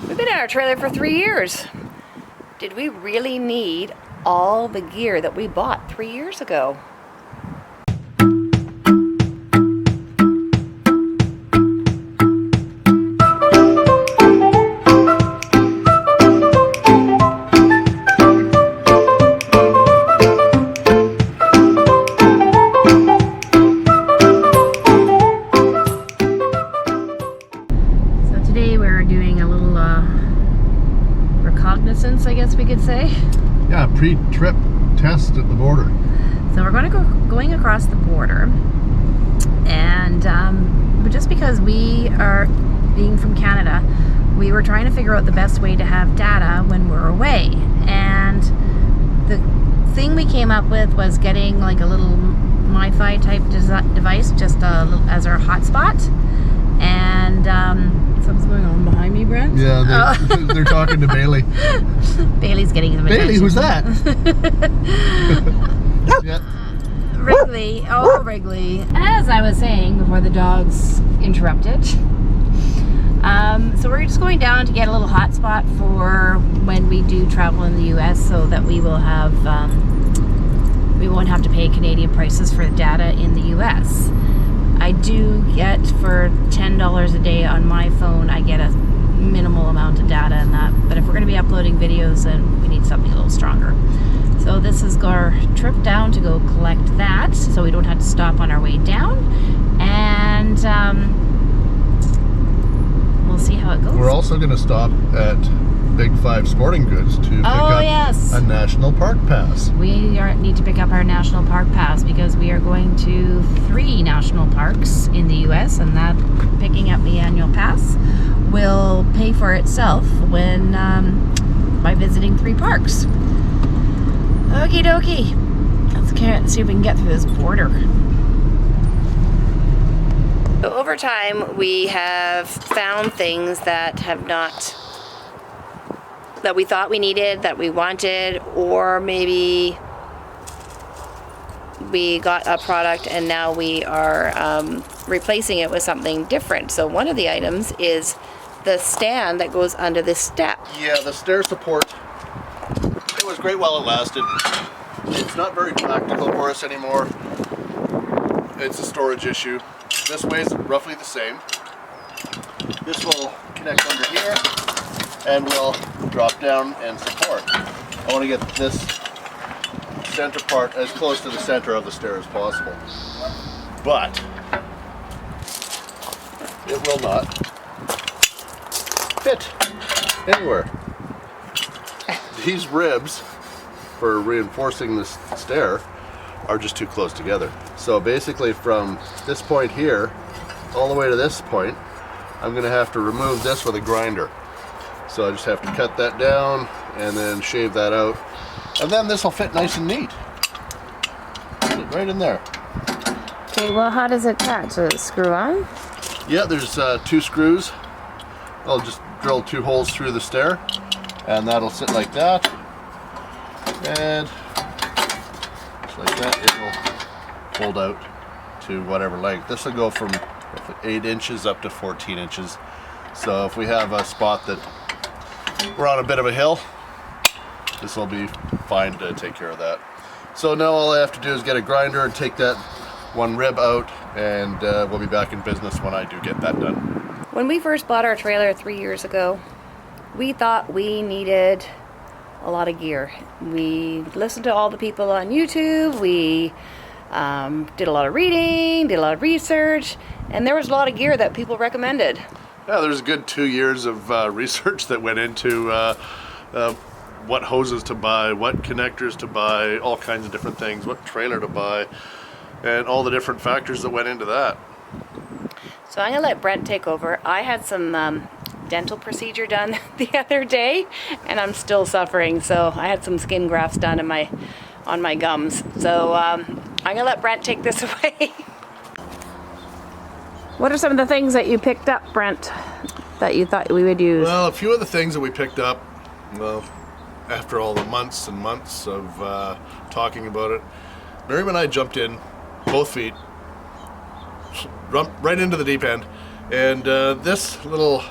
We've been in our trailer for 3 years. Did we really need all the gear that we bought 3 years ago? I guess we could say. Yeah, pre-trip test at the border. So we're going across the border, and but just because we are being from Canada, we were trying to figure out the best way to have data when we're away. And the thing we came up with was getting like a little MiFi type device, just as our hotspot. And something's going on behind me, Brent? Yeah, they're talking to Bailey. Bailey's getting some Bailey, attention. who's that? Yeah. Wrigley. Oh, Wrigley. As I was saying before the dogs interrupted, so we're just going down to get a little hotspot for when we do travel in the U.S. so that we will have, we won't have to pay Canadian prices for data in the U.S. I do get for $10 a day on my phone, I get a minimal amount of data in that. But if we're going to be uploading videos, then we need something a little stronger. So this is our trip down to go collect that, so we don't have to stop on our way down. And we'll see how it goes. We're also going to stop at Big 5 Sporting Goods to pick up a national park pass. We need to pick up our national park pass because we are going to 3 national parks in the U.S. and that picking up the annual pass will pay for itself when by visiting 3 parks. Okie dokie. Let's see if we can get through this border. So over time, we have found things that have not, that we thought we needed, that we wanted, or maybe we got a product and now we are replacing it with something different. So one of the items is the stand that goes under this step. Yeah, the stair support, it was great while it lasted. It's not very practical for us anymore. It's a storage issue. This weighs roughly the same. This will connect under here and will drop down and support. I want to get this center part as close to the center of the stair as possible. But it will not fit anywhere. These ribs for reinforcing this stair are just too close together. So basically from this point here all the way to this point, I'm going to have to remove this with a grinder. So I just have to cut that down and then shave that out. And then this will fit nice and neat. Right in there. Okay, well how does it attach? Does it screw on? Yeah, there's 2 screws. I'll just drill 2 holes through the stair and that'll sit like that. And just like that, it will fold out to whatever length. This will go from 8 inches up to 14 inches. So if we have a spot that we're on a bit of a hill, this will be fine to take care of that. So now all I have to do is get a grinder and take that 1 rib out, and we'll be back in business when I do get that done. When we first bought our trailer 3 years ago, we thought we needed a lot of gear. We listened to all the people on YouTube, we did a lot of reading, did a lot of research, and there was a lot of gear that people recommended. Yeah, there's a good 2 years of research that went into what hoses to buy, what connectors to buy, all kinds of different things, what trailer to buy, and all the different factors that went into that. So I'm gonna let Brent take over. I had some dental procedure done the other day and I'm still suffering, so I had some skin grafts done on my gums. So I'm gonna let Brent take this away. What are some of the things that you picked up, Brent, that you thought we would use? Well, a few of the things that we picked up, well, after all the months and months of talking about it, Miriam and I jumped in, both feet, right into the deep end, and this little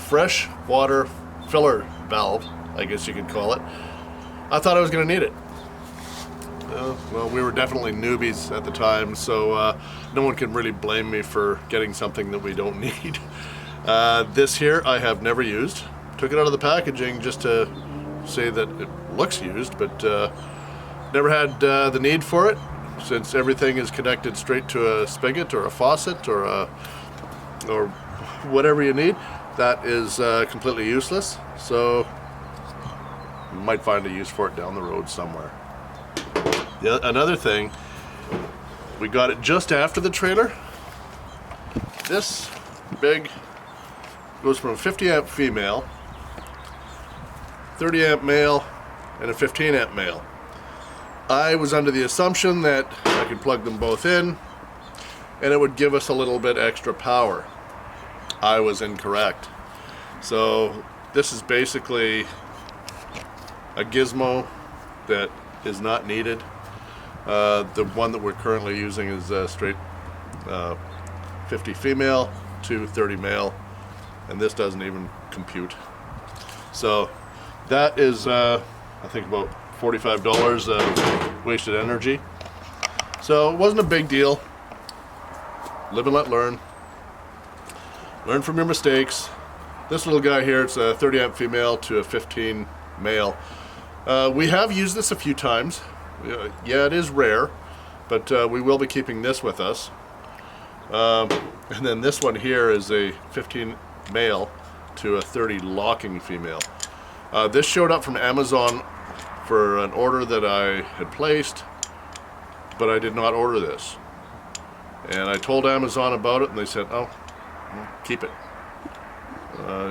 fresh water filler valve, I guess you could call it. I thought I was going to need it. Well, we were definitely newbies at the time, so no one can really blame me for getting something that we don't need. This here I have never used. Took it out of the packaging just to say that it looks used, but never had the need for it, since everything is connected straight to a spigot or a faucet or whatever you need. That is completely useless, so you might find a use for it down the road somewhere. Another thing, we got it just after the trailer. This big goes from a 50 amp female, 30 amp male, and a 15 amp male. I was under the assumption that I could plug them both in and it would give us a little bit extra power. I was incorrect. So this is basically a gizmo that is not needed. The one that we're currently using is a straight 50 female to 30 male, and this doesn't even compute. So that is I think about $45 of wasted energy. So it wasn't a big deal. Live and let learn. Learn from your mistakes. This little guy here, it's a 30 amp female to a 15 male. We have used this a few times. Yeah, it is rare, but we will be keeping this with us. And then this one here is a 15 male to a 30 locking female. This showed up from Amazon for an order that I had placed, but I did not order this. And I told Amazon about it, and they said, oh, well, keep it.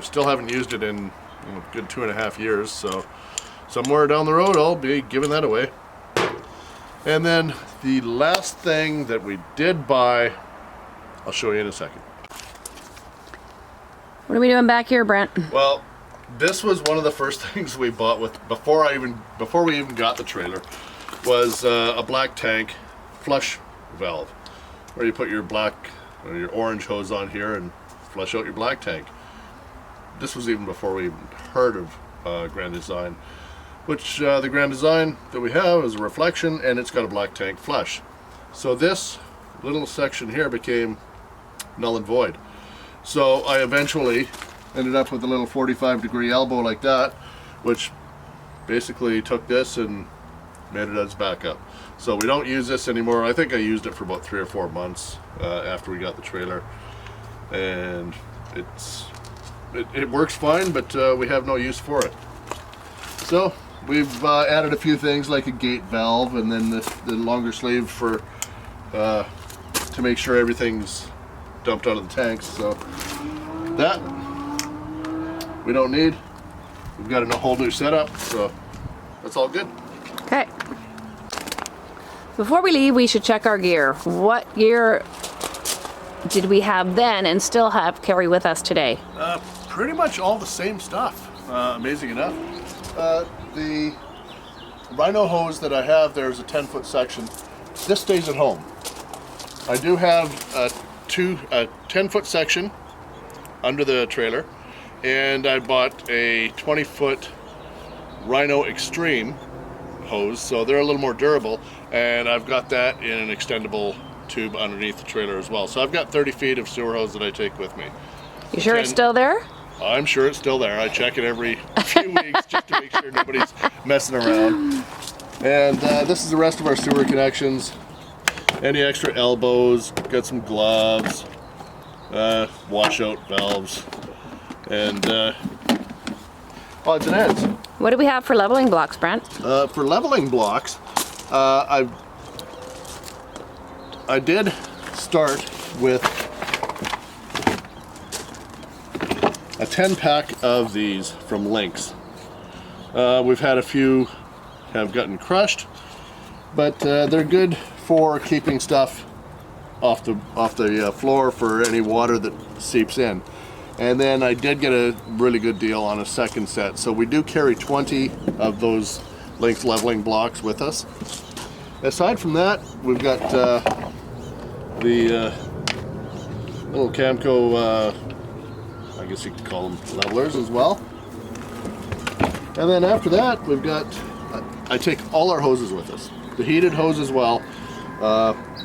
Still haven't used it in a good 2.5 years, so somewhere down the road I'll be giving that away. And then the last thing that we did buy, I'll show you in a second. What are we doing back here, Brent? Well, this was one of the first things we bought before we even got the trailer, was a black tank flush valve, where you put your black or your orange hose on here and flush out your black tank. This was even before we even heard of Grand Design, which the Grand Design that we have is a reflection, and it's got a black tank flush. So this little section here became null and void. So I eventually ended up with a little 45-degree elbow like that, which basically took this and made it as backup. So we don't use this anymore. I think I used it for about 3 or 4 months after we got the trailer, and it works fine, but we have no use for it. So we've added a few things like a gate valve, and then the longer sleeve for to make sure everything's dumped out of the tanks. So that we don't need. We've got a whole new setup, so that's all good. Okay. Before we leave, we should check our gear. What gear did we have then and still carry with us today? Pretty much all the same stuff, amazing enough. The Rhino hose that I have there is a 10-foot section. This stays at home. I do have a 10-foot section under the trailer, and I bought a 20-foot Rhino Extreme hose, so they're a little more durable, and I've got that in an extendable tube underneath the trailer as well. So I've got 30 feet of sewer hose that I take with me. You sure it's still there? I'm sure it's still there. I check it every few weeks just to make sure nobody's messing around. And this is the rest of our sewer connections. Any extra elbows, got some gloves, washout valves, and odds and ends. What do we have for leveling blocks, Brent? For leveling blocks, I did start with a 10-pack of these from Lynx. We've had a few have gotten crushed, but they're good for keeping stuff off the floor for any water that seeps in. And then I did get a really good deal on a second set, so we do carry 20 of those Lynx leveling blocks with us. Aside from that, we've got the little Camco, I I guess you could call them levelers as well. And then after that, we've got, I take all our hoses with us. The heated hose as well.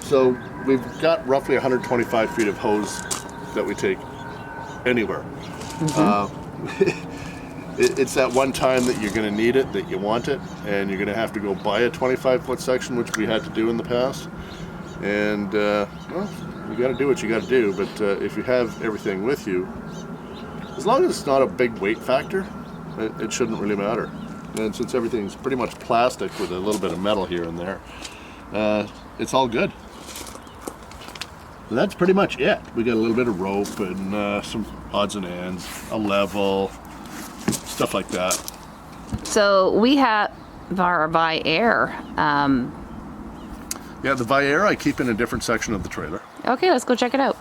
So we've got roughly 125 feet of hose that we take anywhere. It's that one time that you're going to need it, that you want it, and you're going to have to go buy a 25-foot section, which we had to do in the past. And, well, you got to do what you got to do, but if you have everything with you, as long as it's not a big weight factor, it shouldn't really matter. And since everything's pretty much plastic with a little bit of metal here and there, it's all good. And that's pretty much it. We got a little bit of rope and some odds and ends, a level, stuff like that. So we have our Viair. Yeah, the Viair I keep in a different section of the trailer. Okay, let's go check it out.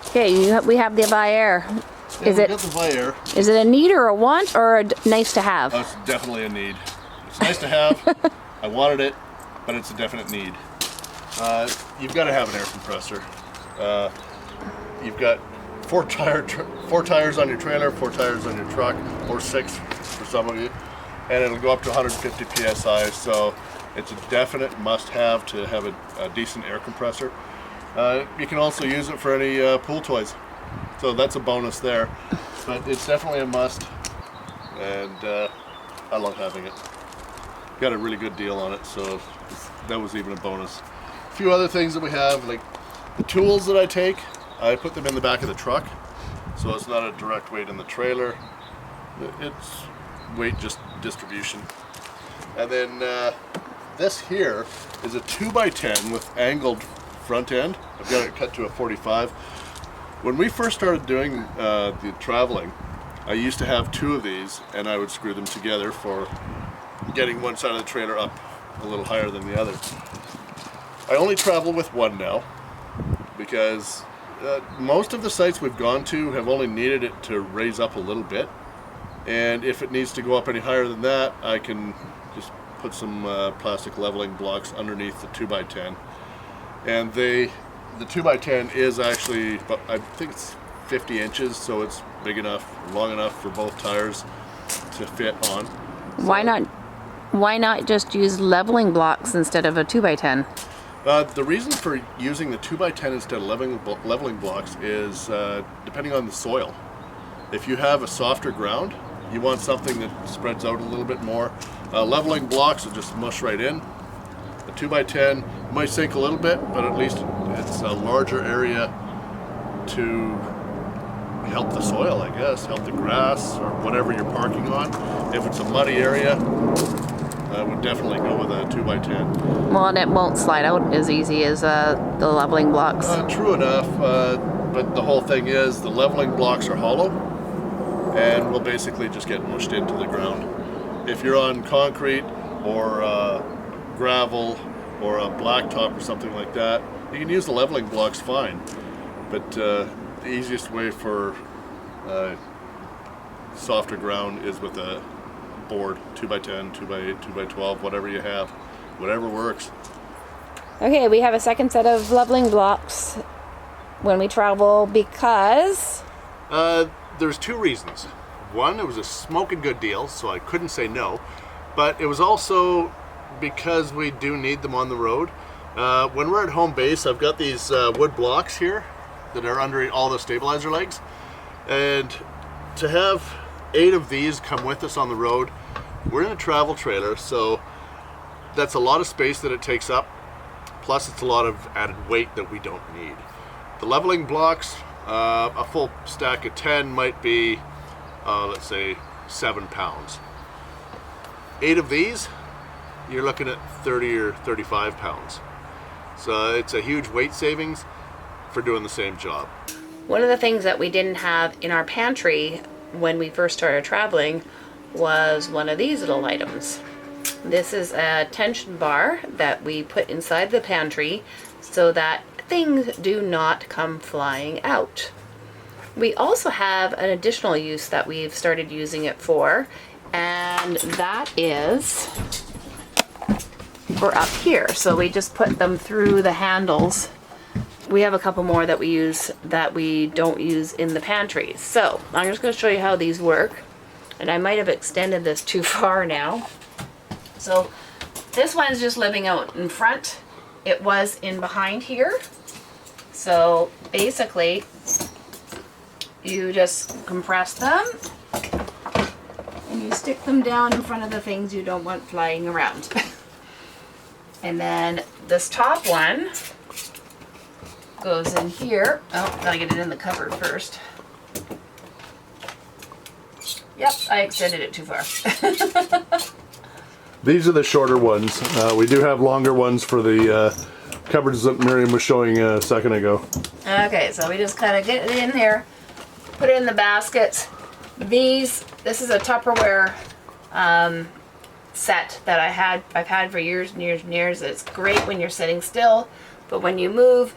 Okay, we have the Viair. Yeah, we got the Viair. Is it a need or a want or a nice to have? Oh, it's definitely a need. It's nice to have. I wanted it, but it's a definite need. You've got to have an air compressor. You've got four tires on your trailer, 4 tires on your truck, or 6 for some of you, and it'll go up to 150 psi. So it's a definite must-have to have a decent air compressor. You can also use it for any pool toys, so that's a bonus there. But it's definitely a must, and I love having it. Got a really good deal on it, so that was even a bonus. A few other things that we have, like the tools that I take, I put them in the back of the truck, so it's not a direct weight in the trailer. It's weight just distribution. And then this here is a 2x10 with angled front end. I've got it cut to a 45. When we first started doing the traveling, I used to have 2 of these, and I would screw them together for getting one side of the trailer up a little higher than the other. I only travel with one now because most of the sites we've gone to have only needed it to raise up a little bit, and if it needs to go up any higher than that, I can just put some plastic leveling blocks underneath the 2x10. And the 2x10 is actually, I think it's 50 inches, so it's big enough, long enough for both tires to fit on. Why not just use leveling blocks instead of a 2x10? The reason for using the 2x10 instead of leveling blocks is depending on the soil. If you have a softer ground, you want something that spreads out a little bit more. Leveling blocks will just mush right in. A 2x10 might sink a little bit, but at least it's a larger area to help the soil, I guess, help the grass or whatever you're parking on. If it's a muddy area, I would definitely go with a 2x10. Well, and it won't slide out as easy as the leveling blocks. True enough, but the whole thing is the leveling blocks are hollow and will basically just get mushed into the ground. If you're on concrete or gravel or a blacktop or something like that, you can use the leveling blocks fine. But the easiest way for softer ground is with a board, 2x10, 2x8, 2x12, whatever you have, whatever works. Okay, we have a second set of leveling blocks when we travel because... There's 2 reasons. One, it was a smoking good deal, so I couldn't say no, but it was also because we do need them on the road. When we're at home base, I've got these wood blocks here that are under all the stabilizer legs, and to have 8 of these come with us on the road, we're in a travel trailer, so that's a lot of space that it takes up, plus it's a lot of added weight that we don't need. The leveling blocks, a full stack of 10 might be, let's say, 7 pounds. 8 of these, you're looking at 30 or 35 pounds. So it's a huge weight savings for doing the same job. One of the things that we didn't have in our pantry when we first started traveling was one of these little items. This is a tension bar that we put inside the pantry so that things do not come flying out. We also have an additional use that we've started using it for, and that is for up here. So we just put them through the handles we have a couple more that we use that we don't use in the pantry. So I'm just going to show you how these work. And I might have extended this too far now. So this one's just living out in front. It was in behind here. So basically, you just compress them and you stick them down in front of the things you don't want flying around. And then this top one goes in here. Oh, gotta get it in the cupboard first. Yep, I extended it too far. These are the shorter ones. We do have longer ones for the cupboards that Miriam was showing a second ago. Okay, so we just kind of get it in there, put it in the baskets. This is a Tupperware set that I've had for years and years and years. It's great when you're sitting still, but when you move,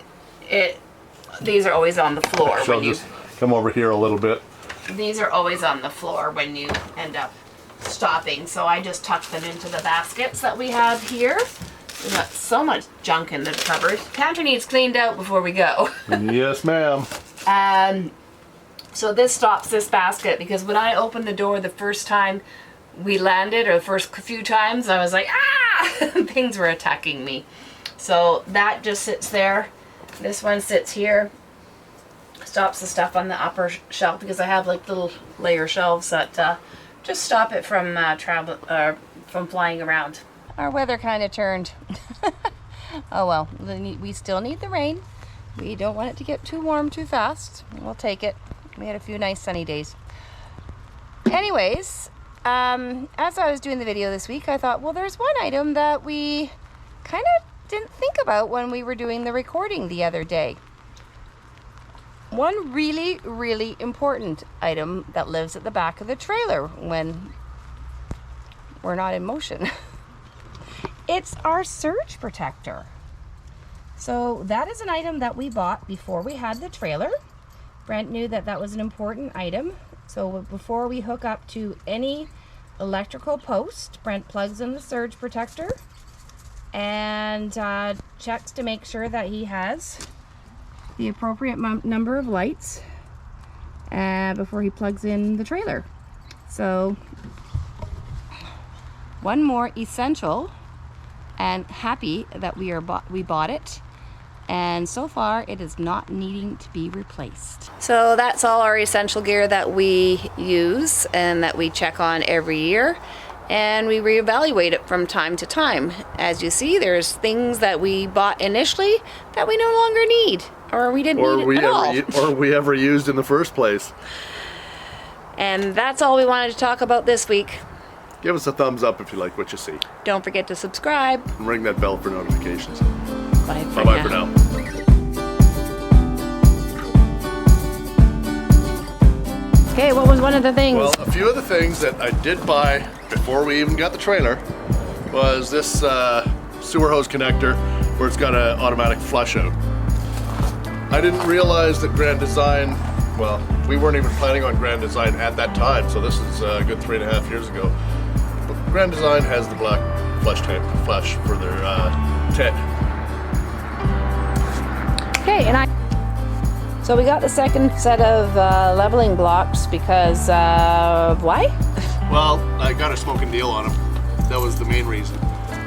these are always on the floor. So I'll just come over here a little bit. These are always on the floor when you end up stopping. So I just tuck them into the baskets that we have here. We've got so much junk in the cupboard. Pantry needs cleaned out before we go. Yes, ma'am. So this stops this basket, because when I opened the door the first time we landed, or the first few times, I was like, ah! Things were attacking me. So that just sits there. This one sits here. Stops the stuff on the upper shelf, because I have like little layer shelves that just stop it from from flying around. Our weather kind of turned. Oh well, we still need the rain. We don't want it to get too warm too fast. We'll take it. We had a few nice sunny days. Anyways, as I was doing the video this week, I thought, well, there's one item that we kind of didn't think about when we were doing the recording the other day. One really, really important item that lives at the back of the trailer when we're not in motion. It's our surge protector. So that is an item that we bought before we had the trailer. Brent knew that that was an important item. So before we hook up to any electrical post, Brent plugs in the surge protector and checks to make sure that he has the appropriate number of lights before he plugs in the trailer. So one more essential, and happy that we bought it, and so far it is not needing to be replaced. So that's all our essential gear that we use and that we check on every year, and we reevaluate it from time to time. As you see, there's things that we bought initially that we no longer need, or we didn't need it at all. Or we ever used in the first place. And that's all we wanted to talk about this week. Give us a thumbs up if you like what you see. Don't forget to subscribe. And ring that bell for notifications. Bye Bye-bye for now. Okay, what was one of the things? Well, a few of the things that I did buy before we even got the trailer was this sewer hose connector where it's got an automatic flush out. I didn't realize that Grand Design, well, we weren't even planning on Grand Design at that time, so this is a good 3.5 years ago. But Grand Design has the black flush for their tank. Okay, so we got the second set of leveling blocks because why? Well, I got a smoking deal on them. That was the main reason.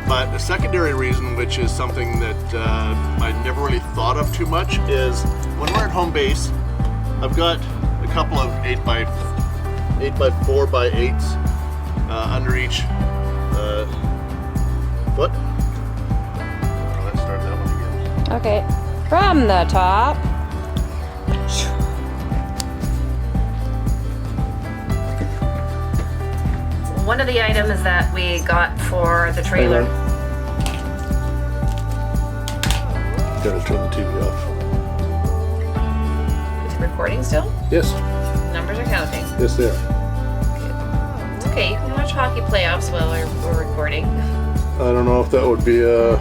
But the secondary reason, which is something that I never really thought of too much, is when we're at home base, I've got a couple of 8x4x8s under each foot. Let's start that one again. Okay, from the top. One of the items that we got for the trailer. Gotta turn the TV off. Is it recording still? Yes. Numbers are counting. Yes, they are. It's okay, you can watch hockey playoffs while we're recording. I don't know if that would be a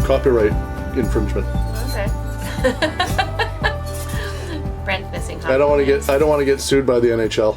copyright infringement. Okay. Brent missing hockey. I don't want to get sued by the NHL.